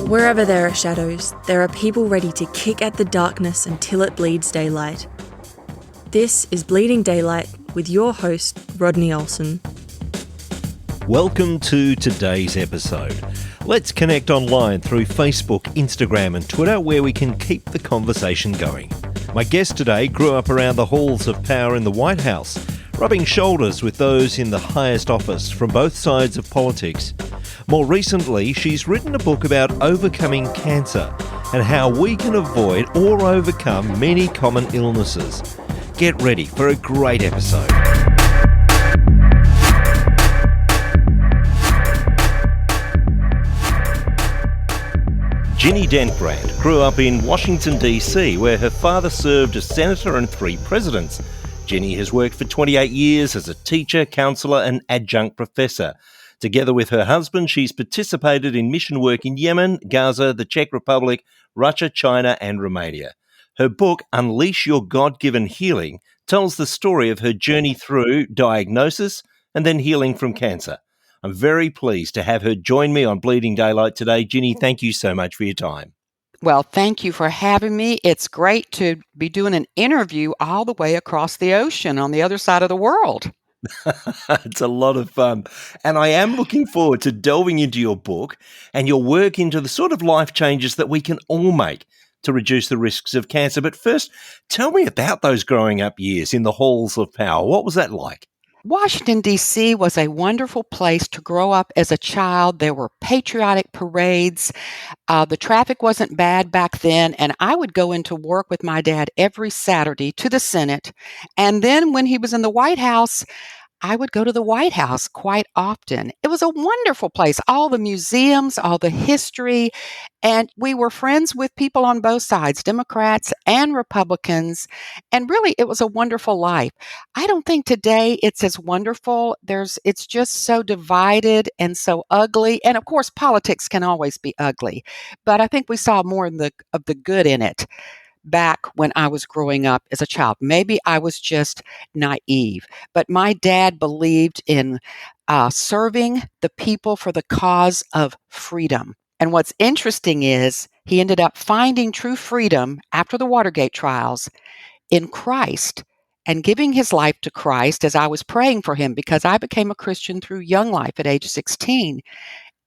Wherever there are shadows, there are people ready to kick at the darkness until it bleeds daylight. This is Bleeding Daylight with your host, Rodney Olson. Welcome to today's episode. Let's connect online through Facebook, Instagram and Twitter, where we can keep the conversation going. My guest today grew up around the halls of power in the White House, rubbing shoulders with those in the highest office from both sides of politics. More recently, she's written a book about overcoming cancer and how we can avoid or overcome many common illnesses. Get ready for a great episode. Ginny Dent Brant grew up in Washington, D.C., where her father served as senator and 3 presidents. Ginny has worked for 28 years as a teacher, counsellor and adjunct professor. Together with her husband, she's participated in mission work in Yemen, Gaza, the Czech Republic, Russia, China and Romania. Her book, Unleash Your God-Given Healing, tells the story of her journey through diagnosis and then healing from cancer. I'm very pleased to have her join me on Bleeding Daylight today. Ginny, thank you so much for your time. Well, thank you for having me. It's great to be doing an interview all the way across the ocean on the other side of the world. It's a lot of fun. And I am looking forward to delving into your book and your work into the sort of life changes that we can all make to reduce the risks of cancer. But first, tell me about those growing up years in the halls of power. What was that like? Washington, D.C. was a wonderful place to grow up as a child. There were patriotic parades. The traffic wasn't bad back then, and I would go into work with my dad every Saturday to the Senate. And then when he was in the White House, I would go to the White House quite often. It was a wonderful place, all the museums, all the history, and we were friends with people on both sides, Democrats and Republicans, and really it was a wonderful life. I don't think today it's as wonderful. It's just so divided and so ugly, and of course politics can always be ugly, but I think we saw more of the good in it back when I was growing up as a child. Maybe I was just naive, but my dad believed in serving the people for the cause of freedom. And what's interesting is he ended up finding true freedom after the Watergate trials in Christ and giving his life to Christ as I was praying for him, because I became a Christian through Young Life at age 16.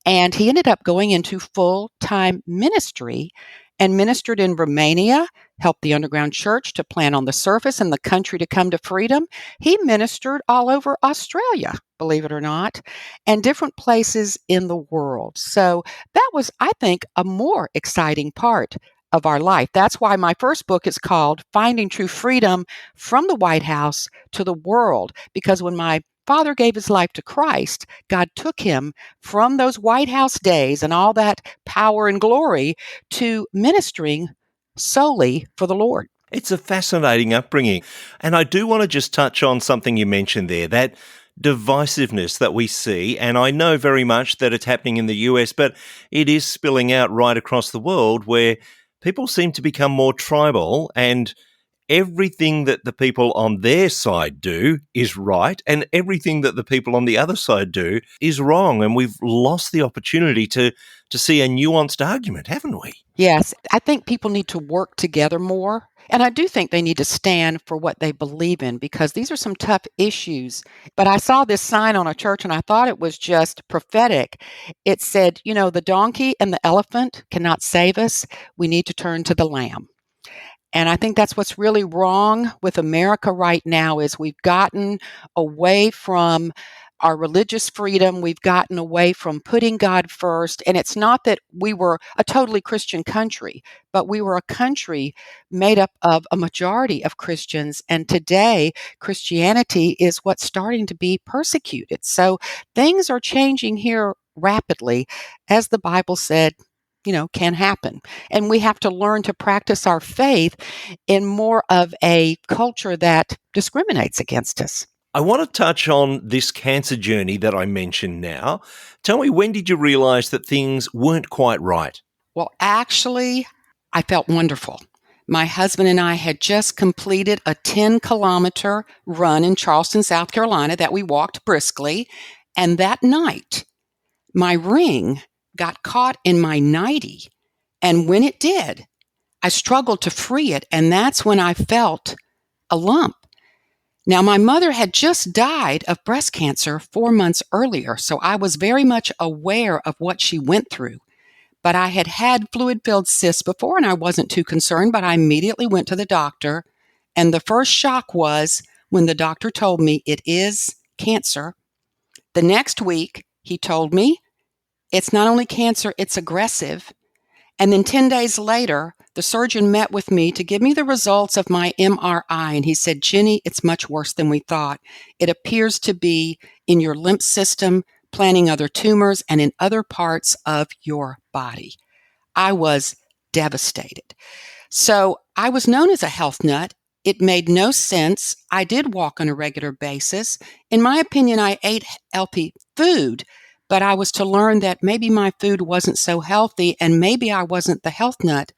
And he ended up going into full-time ministry and ministered in Romania, helped the underground church to plant on the surface and the country to come to freedom. He ministered all over Australia, believe it or not, and different places in the world. So that was, I think, a more exciting part of our life. That's why my first book is called Finding True Freedom from the White House to the World, because when my father gave his life to Christ, God took him from those White House days and all that power and glory to ministering solely for the Lord. It's a fascinating upbringing. And I do want to just touch on something you mentioned there, that divisiveness that we see. And I know very much that it's happening in the US, but it is spilling out right across the world where people seem to become more tribal, and everything that the people on their side do is right, and everything that the people on the other side do is wrong. And we've lost the opportunity to see a nuanced argument, haven't we? Yes, I think people need to work together more. And I do think they need to stand for what they believe in, because these are some tough issues. But I saw this sign on a church and I thought it was just prophetic. It said, the donkey and the elephant cannot save us. We need to turn to the lamb. And I think that's what's really wrong with America right now, is we've gotten away from our religious freedom. We've gotten away from putting God first. And it's not that we were a totally Christian country, but we were a country made up of a majority of Christians. And today, Christianity is what's starting to be persecuted. So things are changing here rapidly, as the Bible said, can happen. And we have to learn to practice our faith in more of a culture that discriminates against us. I want to touch on this cancer journey that I mentioned now. Tell me, when did you realize that things weren't quite right? Well, actually, I felt wonderful. My husband and I had just completed a 10-kilometer run in Charleston, South Carolina that we walked briskly. And that night, my ring got caught in my nightie. And when it did, I struggled to free it. And that's when I felt a lump. Now, my mother had just died of breast cancer 4 months earlier, so I was very much aware of what she went through. But I had had fluid-filled cysts before, and I wasn't too concerned, but I immediately went to the doctor. And the first shock was when the doctor told me it is cancer. The next week, he told me it's not only cancer, it's aggressive. And then 10 days later, the surgeon met with me to give me the results of my MRI. And he said, Ginny, it's much worse than we thought. It appears to be in your lymph system, planting other tumors, and in other parts of your body. I was devastated. So I was known as a health nut. It made no sense. I did walk on a regular basis. In my opinion, I ate healthy food, but I was to learn that maybe my food wasn't so healthy and maybe I wasn't the health nut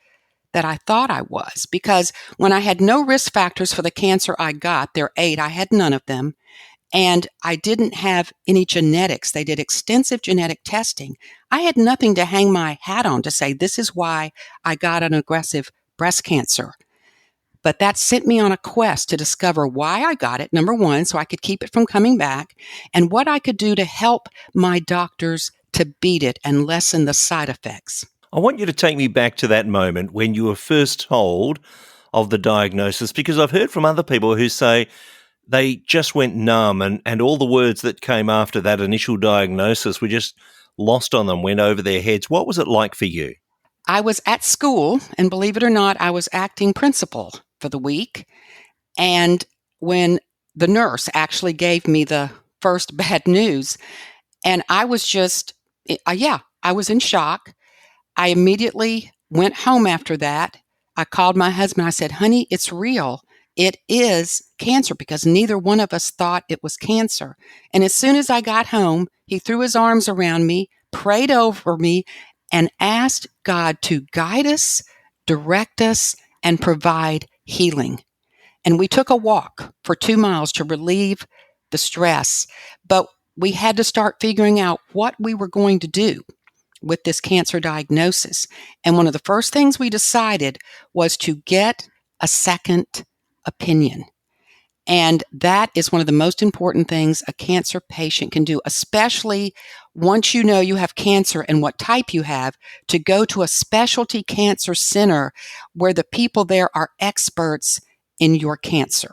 that I thought I was. Because when I had no risk factors for the cancer I got, there are 8, I had none of them. And I didn't have any genetics. They did extensive genetic testing. I had nothing to hang my hat on to say, this is why I got an aggressive breast cancer. But that sent me on a quest to discover why I got it, number one, so I could keep it from coming back, and what I could do to help my doctors to beat it and lessen the side effects. I want you to take me back to that moment when you were first told of the diagnosis, because I've heard from other people who say they just went numb and all the words that came after that initial diagnosis were just lost on them, went over their heads. What was it like for you? I was at school, and believe it or not, I was acting principal for the week. And when the nurse actually gave me the first bad news, and I was just, I was in shock. I immediately went home after that. I called my husband. I said, honey, it's real. It is cancer, because neither one of us thought it was cancer. And as soon as I got home, he threw his arms around me, prayed over me, and asked God to guide us, direct us, and provide healing. And we took a walk for 2 miles to relieve the stress. But we had to start figuring out what we were going to do with this cancer diagnosis. And one of the first things we decided was to get a second opinion. And that is one of the most important things a cancer patient can do, especially once you know you have cancer and what type you have, to go to a specialty cancer center where the people there are experts in your cancer.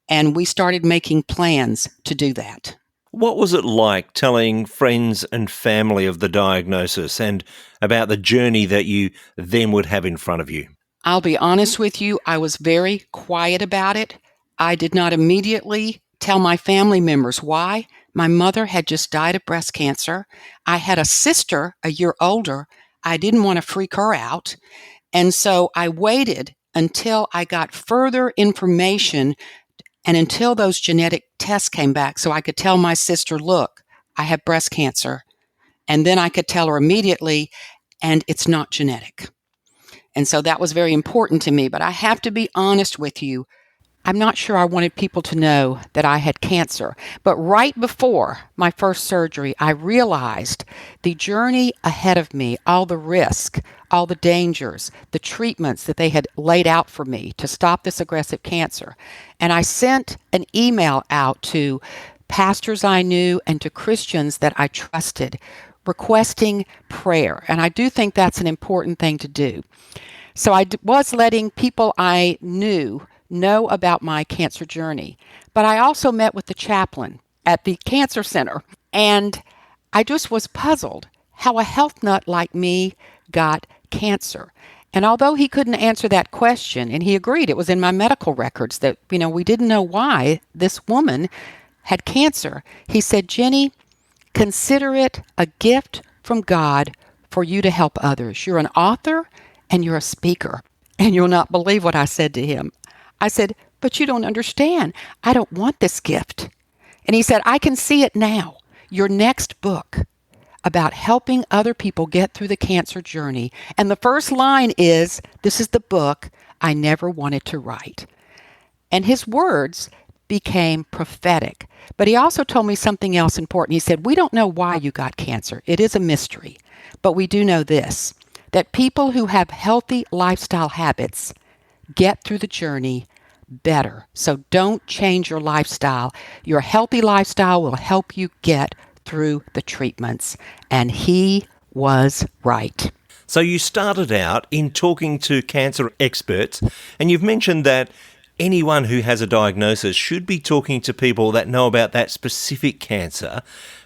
And we started making plans to do that. What was it like telling friends and family of the diagnosis and about the journey that you then would have in front of you? I'll be honest with you, I was very quiet about it. I did not immediately tell my family members. Why? My mother had just died of breast cancer. I had a sister a year older. I didn't want to freak her out. And so I waited until I got further information and until those genetic tests came back so I could tell my sister, look, I have breast cancer. And then I could tell her immediately, and it's not genetic. And so that was very important to me. But I have to be honest with you. I'm not sure I wanted people to know that I had cancer. But right before my first surgery, I realized the journey ahead of me, all the risk, all the dangers, the treatments that they had laid out for me to stop this aggressive cancer. And I sent an email out to pastors I knew and to Christians that I trusted, requesting prayer. And I do think that's an important thing to do. So I was letting people I knew know about my cancer journey. But I also met with the chaplain at the cancer center, and I just was puzzled how a health nut like me got cancer. And although he couldn't answer that question, and he agreed it was in my medical records that, we didn't know why this woman had cancer, he said, Ginny, consider it a gift from God for you to help others. You're an author and you're a speaker. And you'll not believe what I said to him. I said, but you don't understand. I don't want this gift. And he said, I can see it now. Your next book about helping other people get through the cancer journey. And the first line is, this is the book I never wanted to write. And his words became prophetic. But he also told me something else important. He said, we don't know why you got cancer. It is a mystery. But we do know this, that people who have healthy lifestyle habits get through the journey better. So don't change your lifestyle. Your healthy lifestyle will help you get through the treatments. And he was right. So you started out in talking to cancer experts, and you've mentioned that anyone who has a diagnosis should be talking to people that know about that specific cancer.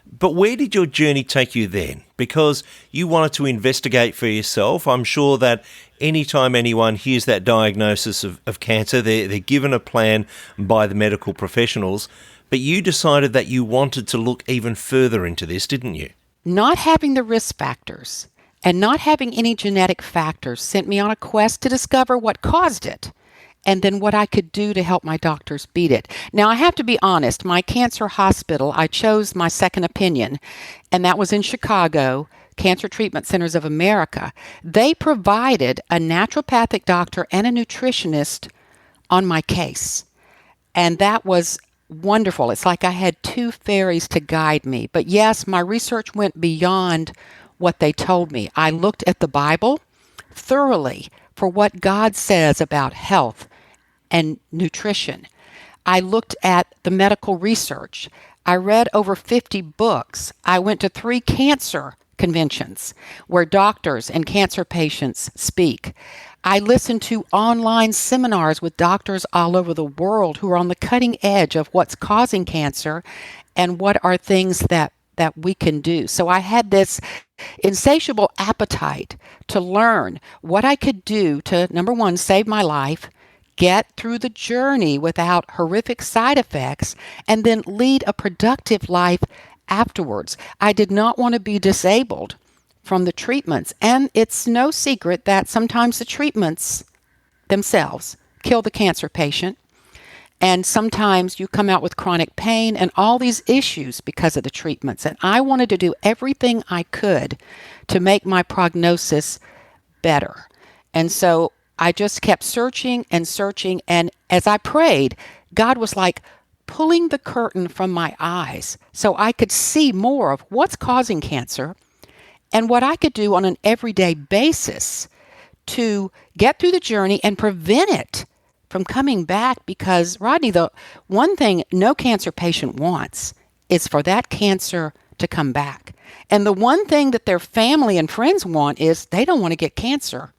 But where did your journey take you then? Because you wanted to investigate for yourself. I'm sure that anytime anyone hears that diagnosis of cancer, they're given a plan by the medical professionals. But you decided that you wanted to look even further into this, didn't you? Not having the risk factors and not having any genetic factors sent me on a quest to discover what caused it, and then what I could do to help my doctors beat it. Now, I have to be honest, my cancer hospital, I chose my second opinion, and that was in Chicago, Cancer Treatment Centers of America. They provided a naturopathic doctor and a nutritionist on my case, and that was wonderful. It's like I had two fairies to guide me. But yes, my research went beyond what they told me. I looked at the Bible thoroughly for what God says about health and nutrition. I looked at the medical research. I read over 50 books. I went to 3 cancer conventions where doctors and cancer patients speak. I listened to online seminars with doctors all over the world who are on the cutting edge of what's causing cancer and what are things that we can do. So I had this insatiable appetite to learn what I could do to, number one, save my life, get through the journey without horrific side effects, and then lead a productive life afterwards. I did not want to be disabled from the treatments. And it's no secret that sometimes the treatments themselves kill the cancer patient. And sometimes you come out with chronic pain and all these issues because of the treatments. And I wanted to do everything I could to make my prognosis better. And so I just kept searching and searching. And as I prayed, God was like pulling the curtain from my eyes so I could see more of what's causing cancer and what I could do on an everyday basis to get through the journey and prevent it from coming back. Because, Rodney, the one thing no cancer patient wants is for that cancer to come back. And the one thing that their family and friends want is they don't want to get cancer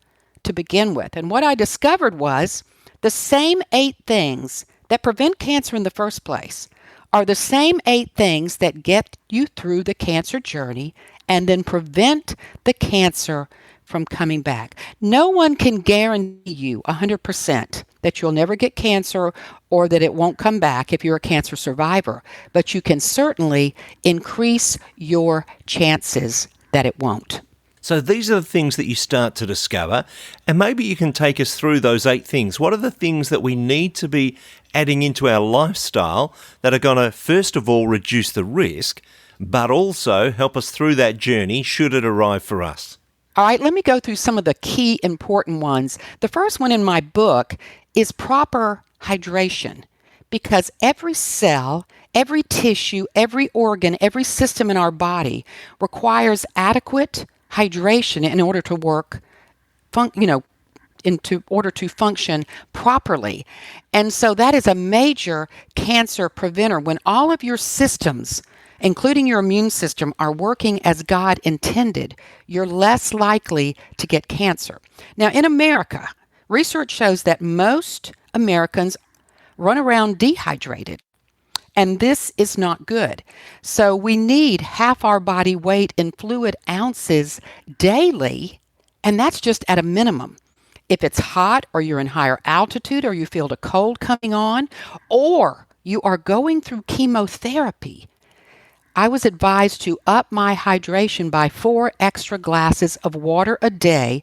to begin with. And what I discovered was the same 8 things that prevent cancer in the first place are the same 8 things that get you through the cancer journey and then prevent the cancer from coming back. No one can guarantee you 100% that you'll never get cancer or that it won't come back if you're a cancer survivor, but you can certainly increase your chances that it won't. So these are the things that you start to discover, and maybe you can take us through those 8 things. What are the things that we need to be adding into our lifestyle that are going to, first of all, reduce the risk, but also help us through that journey should it arrive for us? All right, let me go through some of the key important ones. The first one in my book is proper hydration, because every cell, every tissue, every organ, every system in our body requires adequate hydration in order to work, in order to function properly. And so that is a major cancer preventer. When all of your systems, including your immune system, are working as God intended, you're less likely to get cancer. Now, in America, research shows that most Americans run around dehydrated, and this is not good. So we need half our body weight in fluid ounces daily, and that's just at a minimum. If it's hot or you're in higher altitude or you feel the cold coming on or you are going through chemotherapy, I was advised to up my hydration by 4 extra glasses of water a day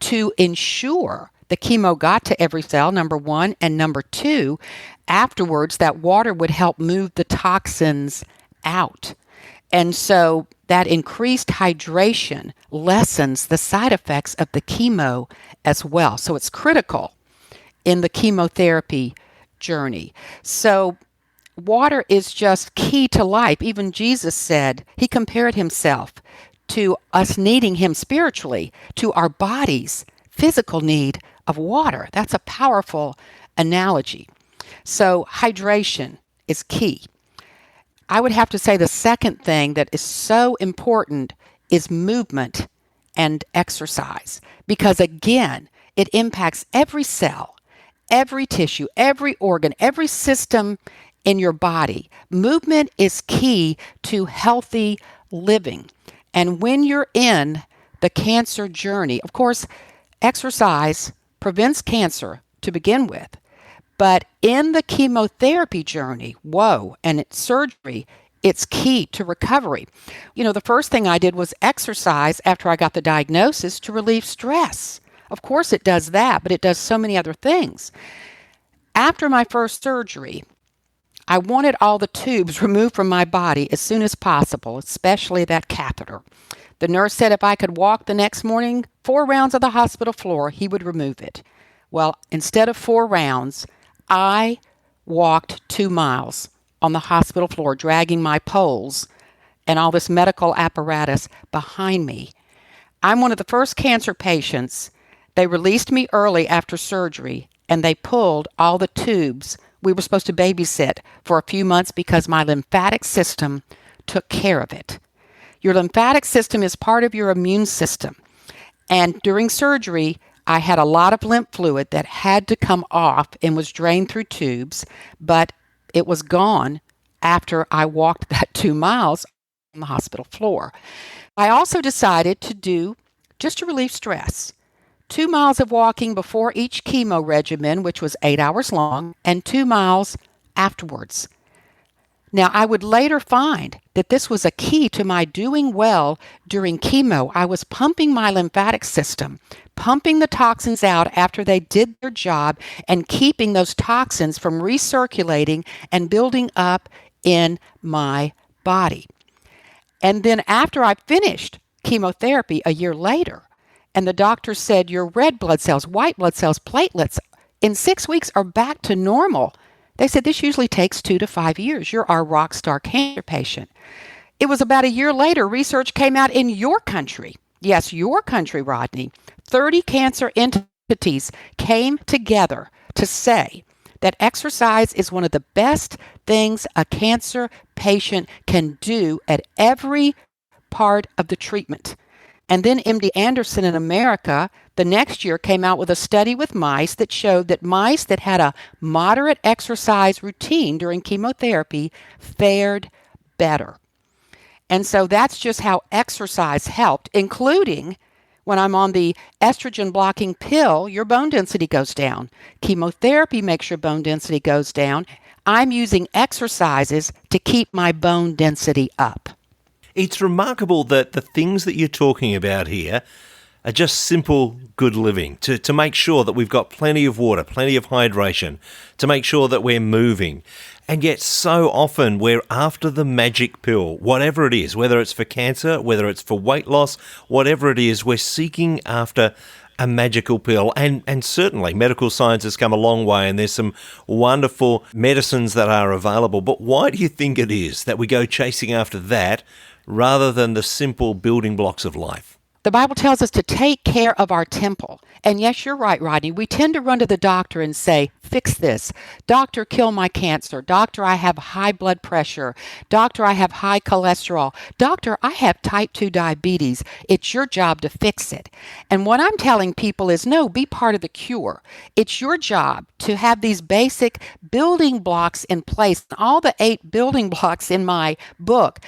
to ensure the chemo got to every cell, number one, and number two, afterwards, that water would help move the toxins out. And so that increased hydration lessens the side effects of the chemo as well. So it's critical in the chemotherapy journey. So water is just key to life. Even Jesus said, he compared himself to us needing him spiritually, to our body's physical need of water. That's a powerful analogy. So hydration is key. I would have to say the second thing that is so important is movement and exercise, because again, it impacts every cell, every tissue, every organ, every system in your body. Movement is key to healthy living. And when you're in the cancer journey, of course, exercise prevents cancer to begin with. But in the chemotherapy journey, and it's surgery, it's key to recovery. The first thing I did was exercise after I got the diagnosis to relieve stress. Of course it does that, but it does so many other things. After my first surgery, I wanted all the tubes removed from my body as soon as possible, especially that catheter. The nurse said if I could walk the next morning 4 rounds of the hospital floor, he would remove it. Well, instead of 4 rounds, I walked 2 miles on the hospital floor, dragging my poles and all this medical apparatus behind me. I'm one of the first cancer patients. They released me early after surgery, and they pulled all the tubes we were supposed to babysit for a few months because my lymphatic system took care of it. Your lymphatic system is part of your immune system. And during surgery, I had a lot of lymph fluid that had to come off and was drained through tubes, but it was gone after I walked that 2 miles on the hospital floor. I also decided to do, just to relieve stress, 2 miles of walking before each chemo regimen, which was 8 hours long, and 2 miles afterwards. Now, I would later find that this was a key to my doing well during chemo. I was pumping my lymphatic system, pumping the toxins out after they did their job, and keeping those toxins from recirculating and building up in my body. And then after I finished chemotherapy a year later, and the doctor said, your red blood cells, white blood cells, platelets, in 6 weeks are back to normal. They said this usually takes 2 to 5 years. You're our rock star cancer patient. It was about a year later, research came out in your country. Yes, your country, Rodney. 30 cancer entities came together to say that exercise is one of the best things a cancer patient can do at every part of the treatment. And then MD Anderson in America the next year came out with a study with mice that showed that mice that had a moderate exercise routine during chemotherapy fared better. And so that's just how exercise helped, including when I'm on the estrogen blocking pill, your bone density goes down. Chemotherapy makes your bone density goes down. I'm using exercises to keep my bone density up. It's remarkable that the things that you're talking about here are just simple good living, to make sure that we've got plenty of water, plenty of hydration, to make sure that we're moving. And yet so often we're after the magic pill, whatever it is, whether it's for cancer, whether it's for weight loss, whatever it is, we're seeking after a magical pill. And certainly medical science has come a long way and there's some wonderful medicines that are available. But why do you think it is that we go chasing after that rather than the simple building blocks of life? The Bible tells us to take care of our temple. And yes, you're right, Rodney. We tend to run to the doctor and say, fix this. Doctor, kill my cancer. Doctor, I have high blood pressure. Doctor, I have high cholesterol. Doctor, I have type 2 diabetes. It's your job to fix it. And what I'm telling people is, no, be part of the cure. It's your job to have these basic building blocks in place. All the 8 building blocks in my book.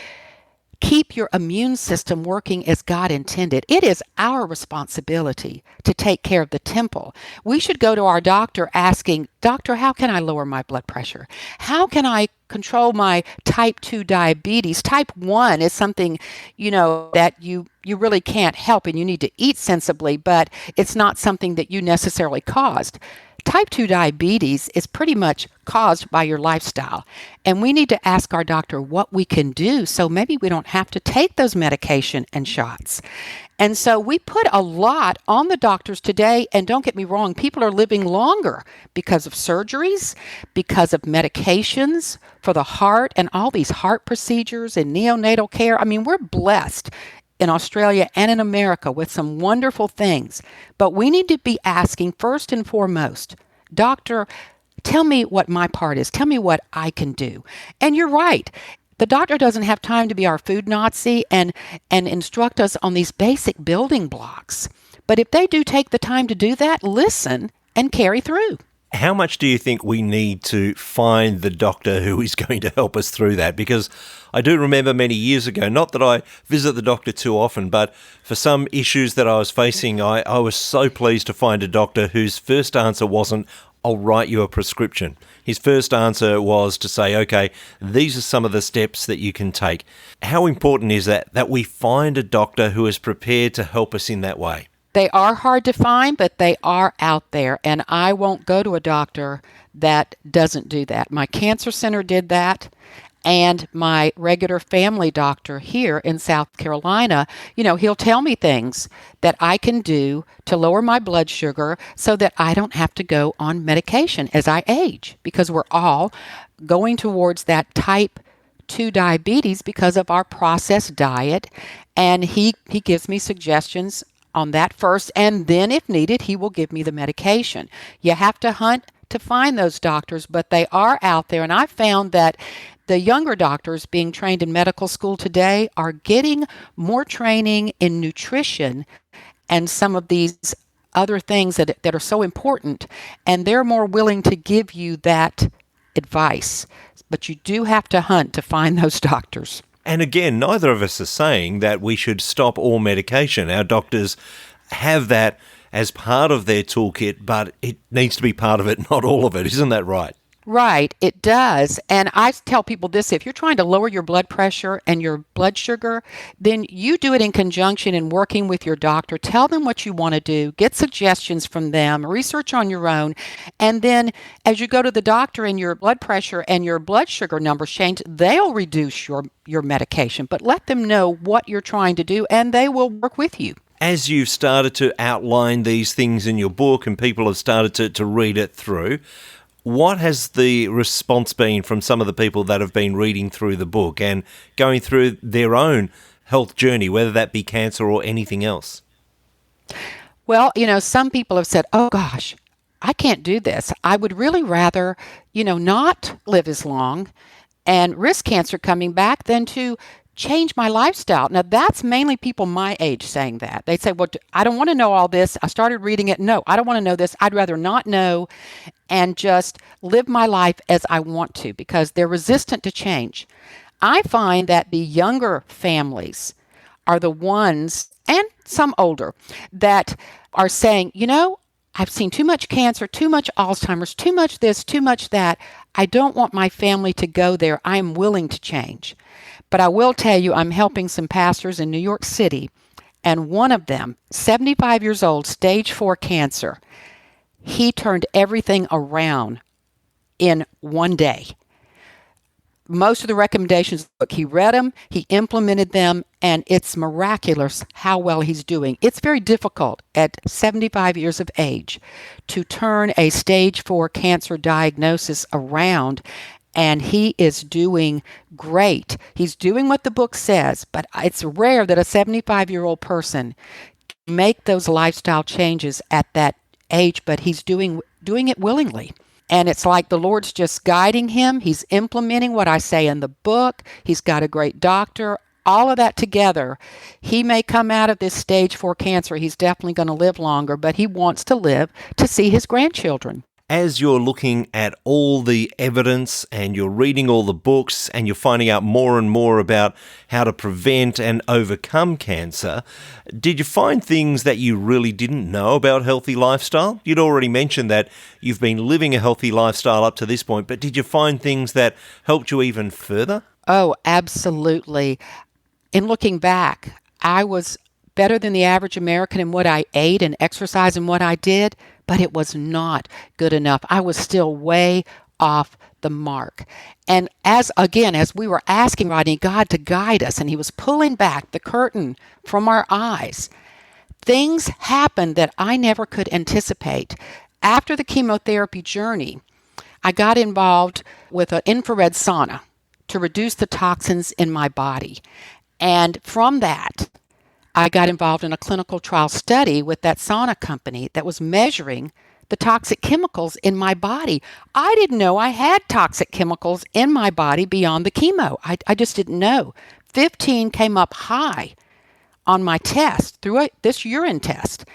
Keep your immune system working as God intended. It is our responsibility to take care of the temple. We should go to our doctor asking, Doctor, how can I lower my blood pressure? How can I control my type 2 diabetes? Type 1 is something, that you really can't help and you need to eat sensibly, but it's not something that you necessarily caused. Type 2 diabetes is pretty much caused by your lifestyle, and we need to ask our doctor what we can do so maybe we don't have to take those medication and shots. And so we put a lot on the doctors today, and don't get me wrong, people are living longer because of surgeries, because of medications for the heart and all these heart procedures and neonatal care. I mean, we're blessed in Australia and in America with some wonderful things. But we need to be asking first and foremost, doctor, tell me what my part is. Tell me what I can do. And you're right. The doctor doesn't have time to be our food Nazi and instruct us on these basic building blocks. But if they do take the time to do that, listen and carry through. How much do you think we need to find the doctor who is going to help us through that? Because I do remember many years ago, not that I visit the doctor too often, but for some issues that I was facing, I was so pleased to find a doctor whose first answer wasn't, I'll write you a prescription. His first answer was to say, okay, these are some of the steps that you can take. How important is that we find a doctor who is prepared to help us in that way? They are hard to find, but they are out there, and I won't go to a doctor that doesn't do that. My cancer center did that, and my regular family doctor here in South Carolina, he'll tell me things that I can do to lower my blood sugar so that I don't have to go on medication as I age, because we're all going towards that type 2 diabetes because of our processed diet, and he gives me suggestions on that first, and then if needed, he will give me the medication. You have to hunt to find those doctors, but they are out there, and I've found that the younger doctors being trained in medical school today are getting more training in nutrition and some of these other things that are so important, and they're more willing to give you that advice. But you do have to hunt to find those doctors. And again, neither of us are saying that we should stop all medication. Our doctors have that as part of their toolkit, but it needs to be part of it, not all of it. Isn't that right? Right, it does. And I tell people this, if you're trying to lower your blood pressure and your blood sugar, then you do it in conjunction and working with your doctor. Tell them what you want to do, get suggestions from them, research on your own. And then as you go to the doctor and your blood pressure and your blood sugar numbers change, they'll reduce your medication. But let them know what you're trying to do and they will work with you. As you've started to outline these things in your book and people have started to read it through, what has the response been from some of the people that have been reading through the book and going through their own health journey, whether that be cancer or anything else? Well, some people have said, oh gosh, I can't do this. I would really rather, not live as long and risk cancer coming back than to change my lifestyle. Now, that's mainly people my age saying that. They say, well, I don't want to know all this. I started reading it. No, I don't want to know this. I'd rather not know and just live my life as I want to because they're resistant to change. I find that the younger families are the ones, and some older, that are saying, I've seen too much cancer, too much Alzheimer's, too much this, too much that. I don't want my family to go there. I am willing to change. But I will tell you, I'm helping some pastors in New York City, and one of them, 75 years old, stage 4 cancer, he turned everything around in one day. Most of the recommendations, look, he read them, he implemented them, and it's miraculous how well he's doing. It's very difficult at 75 years of age to turn a stage 4 cancer diagnosis around, and he is doing great. He's doing what the book says, but it's rare that a 75-year-old person can make those lifestyle changes at that age, but he's doing it willingly. And it's like the Lord's just guiding him. He's implementing what I say in the book. He's got a great doctor. All of that together, he may come out of this stage 4 cancer. He's definitely going to live longer, but he wants to live to see his grandchildren. As you're looking at all the evidence and you're reading all the books and you're finding out more and more about how to prevent and overcome cancer, did you find things that you really didn't know about healthy lifestyle? You'd already mentioned that you've been living a healthy lifestyle up to this point, but did you find things that helped you even further? Oh, absolutely. In looking back, I was better than the average American in what I ate and exercise and what I did, but it was not good enough. I was still way off the mark. And as we were asking Rodney, God to guide us, and he was pulling back the curtain from our eyes, things happened that I never could anticipate. After the chemotherapy journey, I got involved with an infrared sauna to reduce the toxins in my body. And from that, I got involved in a clinical trial study with that sauna company that was measuring the toxic chemicals in my body. I didn't know I had toxic chemicals in my body beyond the chemo. I just didn't know. 15 came up high on my test through this urine test.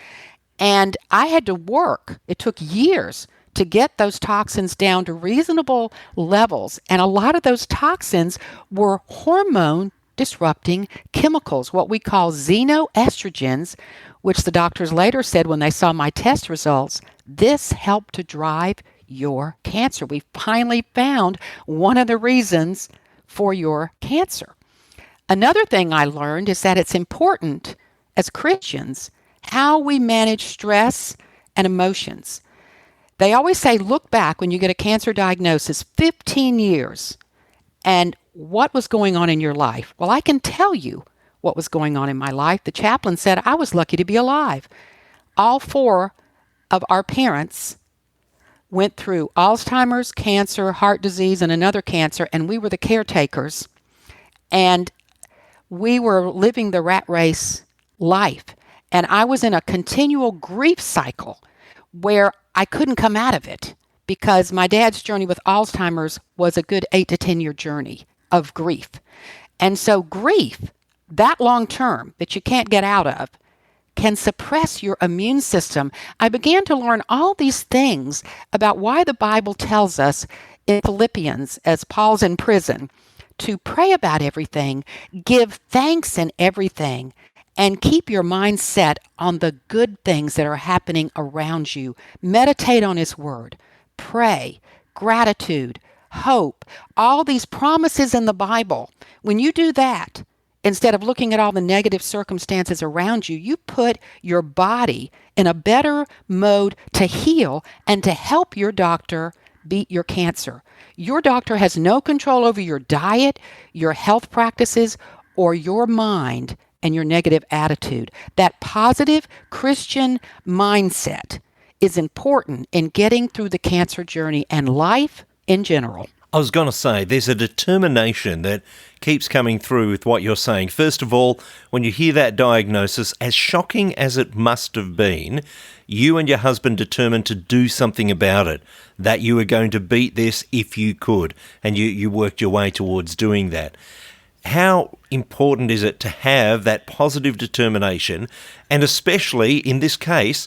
And I had to work. It took years to get those toxins down to reasonable levels. And a lot of those toxins were hormone disrupting chemicals, what we call xenoestrogens, which the doctors later said when they saw my test results, this helped to drive your cancer. We finally found one of the reasons for your cancer. Another thing I learned is that it's important as Christians how we manage stress and emotions. They always say, look back when you get a cancer diagnosis 15 years and what was going on in your life. Well, I can tell you what was going on in my life. The chaplain said I was lucky to be alive. All 4 of our parents went through Alzheimer's, cancer, heart disease, and another cancer, and we were the caretakers. And we were living the rat race life. And I was in a continual grief cycle where I couldn't come out of it because my dad's journey with Alzheimer's was a good 8 to 10 year journey of grief. And so grief, that long term that you can't get out of, can suppress your immune system. I began to learn all these things about why the Bible tells us in Philippians, as Paul's in prison, to pray about everything, give thanks in everything, and keep your mind set on the good things that are happening around you. Meditate on His Word. Pray. Gratitude. Hope. All these promises in the Bible. When you do that, instead of looking at all the negative circumstances around you, you put your body in a better mode to heal and to help your doctor beat your cancer. Your doctor has no control over your diet, your health practices, or your mind and your negative attitude. That positive Christian mindset is important in getting through the cancer journey and life in general. I was going to say, there's a determination that keeps coming through with what you're saying. First of all, when you hear that diagnosis, as shocking as it must have been, you and your husband determined to do something about it, that you were going to beat this if you could, and you worked your way towards doing that. How important is it to have that positive determination, and especially in this case,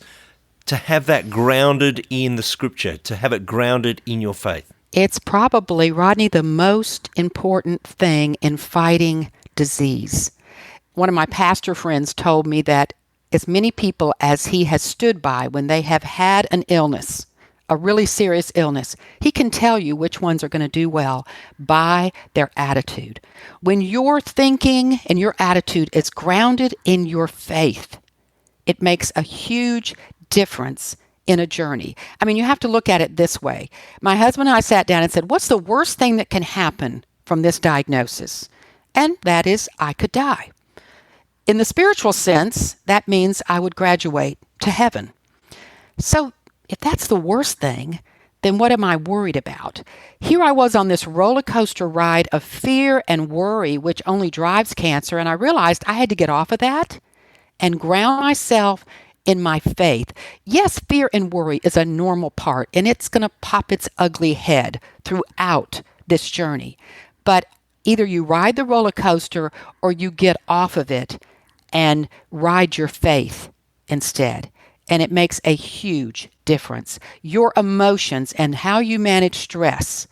to have that grounded in the Scripture, to have it grounded in your faith? It's probably, Rodney, the most important thing in fighting disease. One of my pastor friends told me that as many people as he has stood by when they have had an illness, a really serious illness, he can tell you which ones are going to do well by their attitude. When your thinking and your attitude is grounded in your faith, it makes a huge difference in a journey. I mean, you have to look at it this way. My husband and I sat down and said, what's the worst thing that can happen from this diagnosis? And that is I could die. In the spiritual sense, that means I would graduate to heaven. So if that's the worst thing, then what am I worried about? Here I was on this roller coaster ride of fear and worry, which only drives cancer, and I realized I had to get off of that and ground myself in my faith. Yes, fear and worry is a normal part, and it's going to pop its ugly head throughout this journey. But either you ride the roller coaster or you get off of it and ride your faith instead. And it makes a huge difference. Your emotions and how you manage stress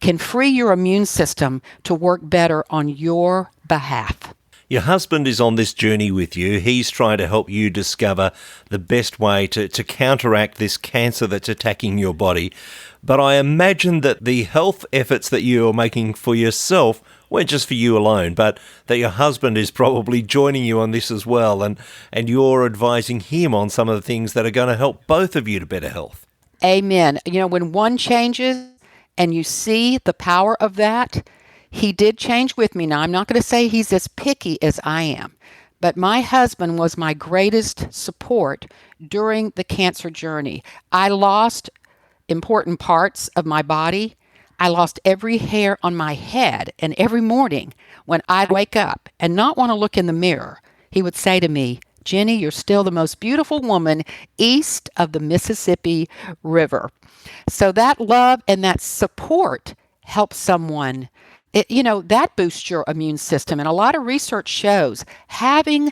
can free your immune system to work better on your behalf. Your husband is on this journey with you. He's trying to help you discover the best way to counteract this cancer that's attacking your body. But I imagine that the health efforts that you're making for yourself weren't just for you alone, but that your husband is probably joining you on this as well, and you're advising him on some of the things that are going to help both of you to better health. Amen. You know, when one changes and you see the power of that, he did change with me. Now, I'm not going to say he's as picky as I am, but my husband was my greatest support during the cancer journey. I lost important parts of my body. I lost every hair on my head, and every morning when I'd wake up and not want to look in the mirror, he would say to me, "Ginny, you're still the most beautiful woman east of the Mississippi River." So that love and that support helps someone. That boosts your immune system. And a lot of research shows having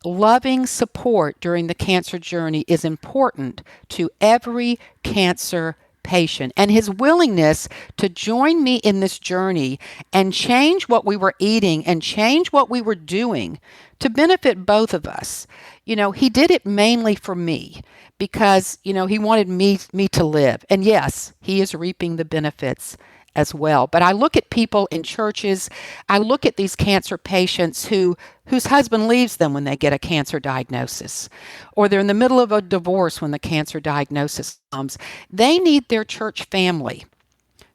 loving support during the cancer journey is important to every cancer patient. And his willingness to join me in this journey and change what we were eating and change what we were doing to benefit both of us. He did it mainly for me because, he wanted me to live. And yes, he is reaping the benefits as well. But I look at people in churches, I look at these cancer patients whose husband leaves them when they get a cancer diagnosis, or they're in the middle of a divorce when the cancer diagnosis comes. They need their church family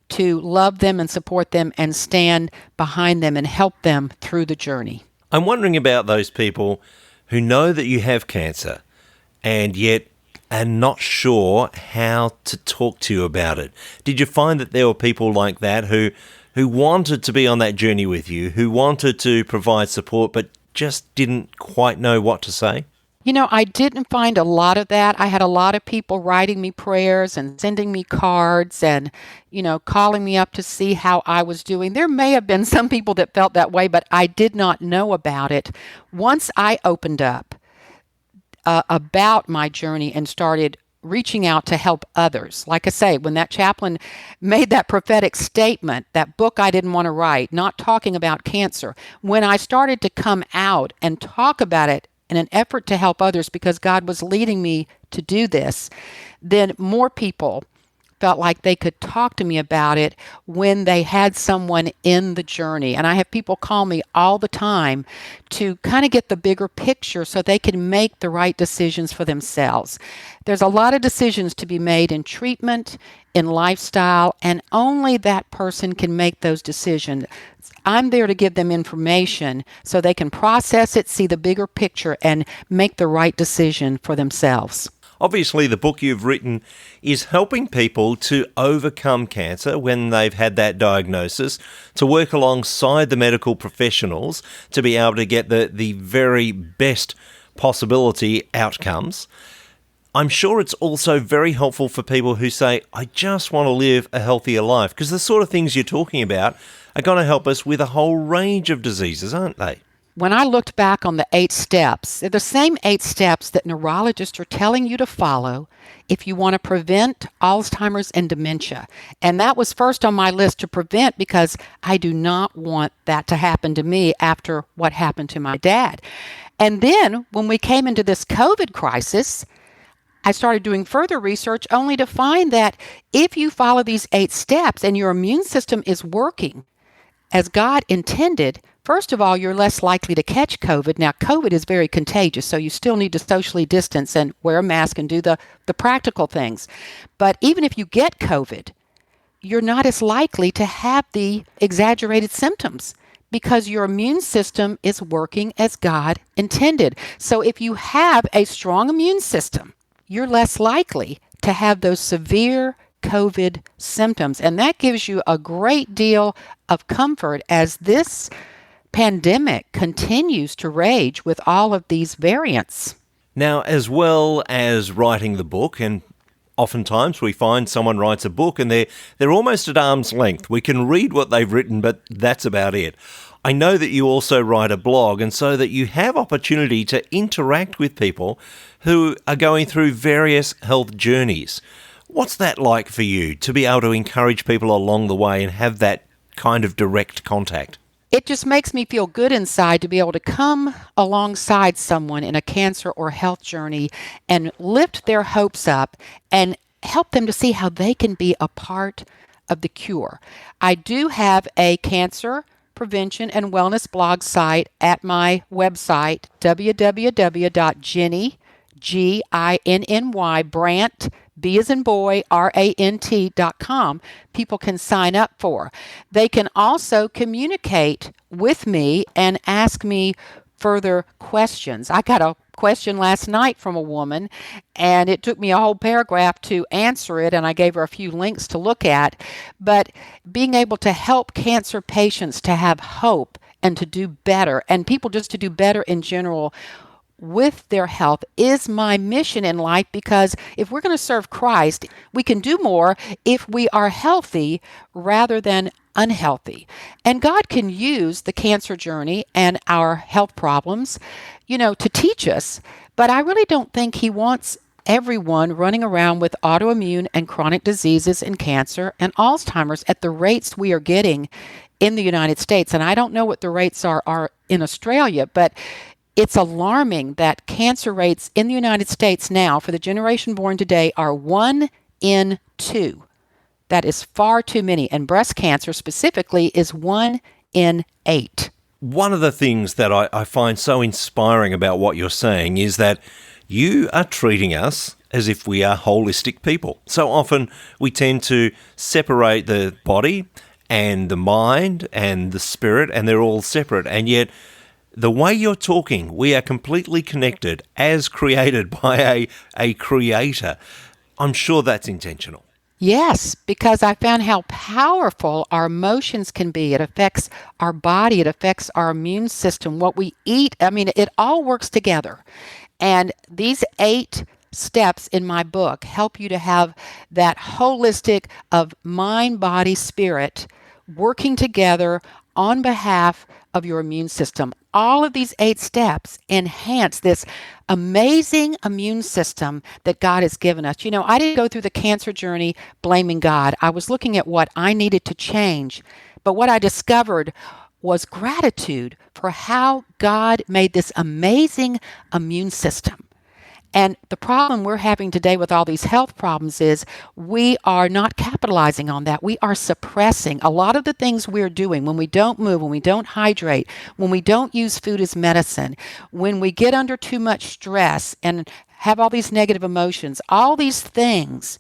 to love them and support them and stand behind them and help them through the journey. I'm wondering about those people who know that you have cancer and yet are not sure how to talk to you about it. Did you find that there were people like that who wanted to be on that journey with you, who wanted to provide support but just didn't quite know what to say? I didn't find a lot of that. I had a lot of people writing me prayers and sending me cards and, calling me up to see how I was doing. There may have been some people that felt that way, but I did not know about it. Once I opened up about my journey and started reaching out to help others. Like I say, when that chaplain made that prophetic statement, that book I didn't want to write, not talking about cancer, when I started to come out and talk about it in an effort to help others because God was leading me to do this, then more people felt like they could talk to me about it when they had someone in the journey. And I have people call me all the time to kind of get the bigger picture so they can make the right decisions for themselves. There's a lot of decisions to be made in treatment, in lifestyle, and only that person can make those decisions. I'm there to give them information so they can process it, see the bigger picture, and make the right decision for themselves. Obviously, the book you've written is helping people to overcome cancer when they've had that diagnosis, to work alongside the medical professionals to be able to get the very best possibility outcomes. I'm sure it's also very helpful for people who say, I just want to live a healthier life, because the sort of things you're talking about are going to help us with a whole range of diseases, aren't they? When I looked back on the 8 steps, they're the same 8 steps that neurologists are telling you to follow if you want to prevent Alzheimer's and dementia. And that was first on my list to prevent because I do not want that to happen to me after what happened to my dad. And then when we came into this COVID crisis, I started doing further research only to find that if you follow these 8 steps and your immune system is working as God intended, first of all, you're less likely to catch COVID. Now, COVID is very contagious, so you still need to socially distance and wear a mask and do the practical things. But even if you get COVID, you're not as likely to have the exaggerated symptoms because your immune system is working as God intended. So if you have a strong immune system, you're less likely to have those severe COVID symptoms. And that gives you a great deal of comfort as this pandemic continues to rage with all of these variants. Now, as well as writing the book, and oftentimes we find someone writes a book and they're almost at arm's length. We can read what they've written, but that's about it. I know that you also write a blog, and so that you have opportunity to interact with people who are going through various health journeys. What's that like for you, to be able to encourage people along the way and have that kind of direct contact? It just makes me feel good inside to be able to come alongside someone in a cancer or health journey and lift their hopes up and help them to see how they can be a part of the cure. I do have a cancer prevention and wellness blog site at my website, www.Ginny, Ginny, Brant, B as in boy, RANT.com. People can sign up for. They can also communicate with me and ask me further questions. I got a question last night from a woman, and it took me a whole paragraph to answer it, and I gave her a few links to look at. But being able to help cancer patients to have hope and to do better, and people just to do better in general with their health is my mission in life, because if we're going to serve Christ, we can do more if we are healthy rather than unhealthy. And God can use the cancer journey and our health problems, to teach us. But I really don't think He wants everyone running around with autoimmune and chronic diseases and cancer and Alzheimer's at the rates we are getting in the United States. And I don't know what the rates are in Australia, but it's alarming that cancer rates in the United States now for the generation born today are 1 in 2. That is far too many. And breast cancer specifically is 1 in 8. One of the things that I find so inspiring about what you're saying is that you are treating us as if we are holistic people. So often we tend to separate the body and the mind and the spirit, and they're all separate. And yet the way you're talking, we are completely connected as created by a creator. I'm sure that's intentional. Yes, because I found how powerful our emotions can be. It affects our body. It affects our immune system, what we eat. I mean, it all works together. And these 8 steps in my book help you to have that holistic of mind, body, spirit working together on behalf of your immune system. All of these 8 steps enhance this amazing immune system that God has given us. I didn't go through the cancer journey blaming God. I was looking at what I needed to change. But what I discovered was gratitude for how God made this amazing immune system. And the problem we're having today with all these health problems is we are not capitalizing on that. We are suppressing a lot of the things we're doing when we don't move, when we don't hydrate, when we don't use food as medicine, when we get under too much stress and have all these negative emotions. All these things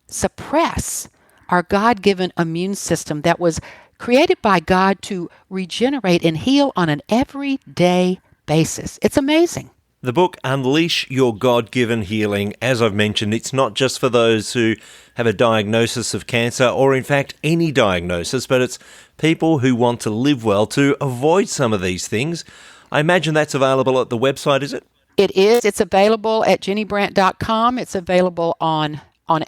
suppress our God-given immune system that was created by God to regenerate and heal on an everyday basis. It's amazing. The book, Unleash Your God-Given Healing, as I've mentioned, it's not just for those who have a diagnosis of cancer or, in fact, any diagnosis, but it's people who want to live well to avoid some of these things. I imagine that's available at the website, is it? It is. It's available at GinnyBrant.com. It's available on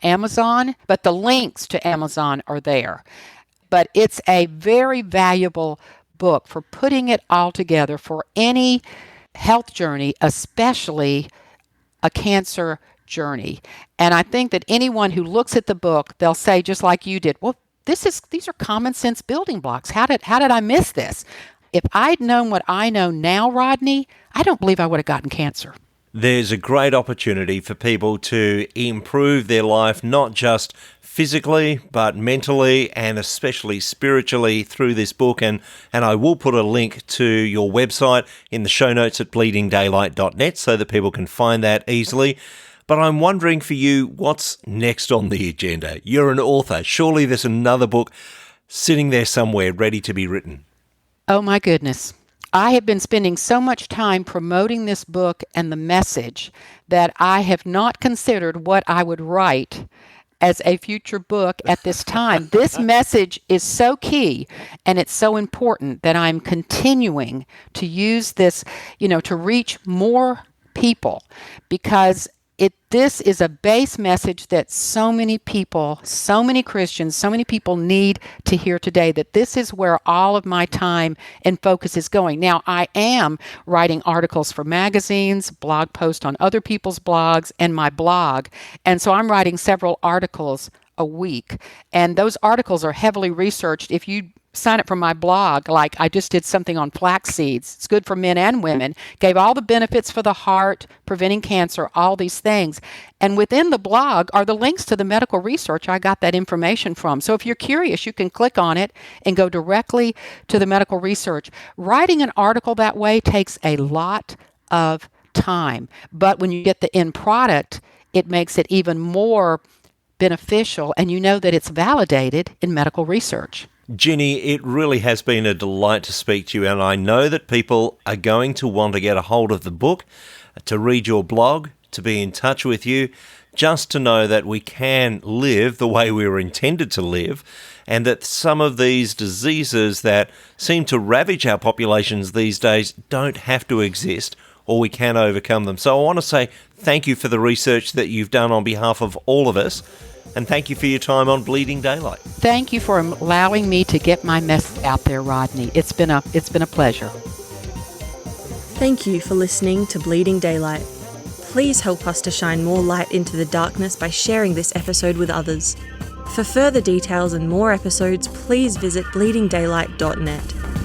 Amazon, but the links to Amazon are there. But it's a very valuable book for putting it all together for any health journey, especially a cancer journey. And I think that anyone who looks at the book, they'll say, just like you did, well, these are common sense building blocks. How did I miss this? If I'd known what I know now, Rodney, I don't believe I would have gotten cancer. There's a great opportunity for people to improve their life, not just physically, but mentally and especially spiritually through this book. And I will put a link to your website in the show notes at bleedingdaylight.net so that people can find that easily. But I'm wondering for you, what's next on the agenda? You're an author. Surely there's another book sitting there somewhere ready to be written. Oh my goodness. I have been spending so much time promoting this book and the message that I have not considered what I would write as a future book at this time. This message is so key and it's so important that I'm continuing to use this, to reach more people, because this is a base message that so many people, so many Christians, so many people need to hear today, that this is where all of my time and focus is going. Now, I am writing articles for magazines, blog posts on other people's blogs, and my blog. And so I'm writing several articles a week. And those articles are heavily researched. If you sign up for my blog, like I just did something on flax seeds. It's good for men and women. Gave all the benefits for the heart, preventing cancer, all these things. And within the blog are the links to the medical research I got that information from. So if you're curious, you can click on it and go directly to the medical research. Writing an article that way takes a lot of time. But when you get the end product, it makes it even more beneficial, and you know that it's validated in medical research. Ginny, it really has been a delight to speak to you, and I know that people are going to want to get a hold of the book, to read your blog, to be in touch with you. just to know that we can live the way we were intended to live, and that some of these diseases that seem to ravage our populations these days don't have to exist, or we can overcome them. So I want to say thank you for the research that you've done on behalf of all of us, and thank you for your time on Bleeding Daylight. Thank you for allowing me to get my message out there, Rodney. It's been a pleasure. Thank you for listening to Bleeding Daylight. Please help us to shine more light into the darkness by sharing this episode with others. For further details and more episodes, please visit bleedingdaylight.net.